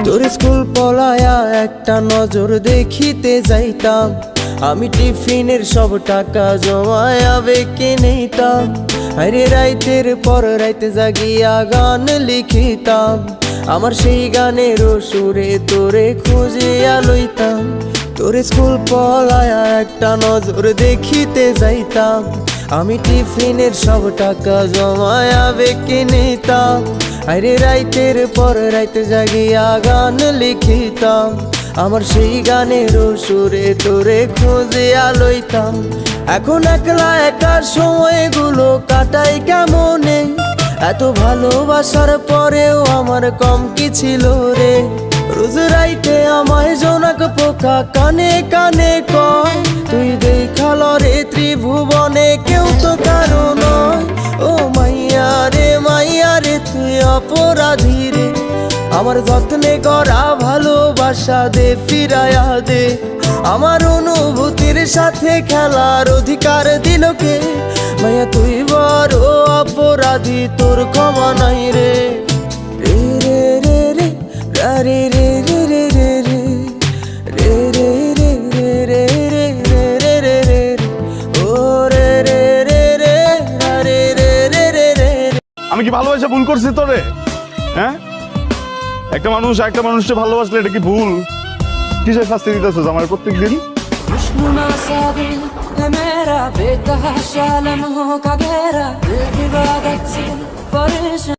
তোর স্কুল পলায়া একটা নজর দেখিতে যাইতাম, আমি টিফিনের সব টাকা জমায়া বেঁকে নিতাম। আরে রাইতের পর রাইতে জাগিয়া গান লিখিতাম, আমার সেই গানের সুরে তোরে খুঁজিয়া লইতাম। তোর স্কুল পলায়া একটা নজর দেখিতে যাইতাম, আমি টিফিনের সব টাকা জমায়া বেঁকে নিতাম। আরে রাইতের পর রাইতে জাগিয়া গান লিখিতাম, আমার সেই গানের সুরে তোরে খুঁজিয়া লইতাম। এখন একলা একা সময়গুলো কাটাই কেমনে, এত ভালোবাসার পরেও আমার কম কি ছিল রে। রোজ রাইতে আমায় জোনাক পোকা কানে কানে কয়, তুই দেখাল রে ত্রিভুবনে কেউ তো কারো নয়। ও মাইয়া রে তুই অপরাধী রে, আমার যত্নে করা ভালোবাসা দে ফিরায়া দে। আমার অনুভূতির সাথে খেলার অধিকার দিল কে, মাইয়া তুই বড় অপরাধী, তোর ক্ষমা নাই রে। রে রে রে রে রে রে রে রে রে রে রে রে রে রে রে রে রে রে রে ও রে রে রে রে রে রে রে রে রে। আমি কি ভালোবাসা ভুল করছি তোরে? হ্যাঁ, একটা মানুষকে ভালোবাসলে এটা কি ভুল? কিসের শাস্তি দিতেছিস আমার প্রত্যেকদিন? मेरा बेतहाशा लम्हों का गहरा दिल की बात से परेशान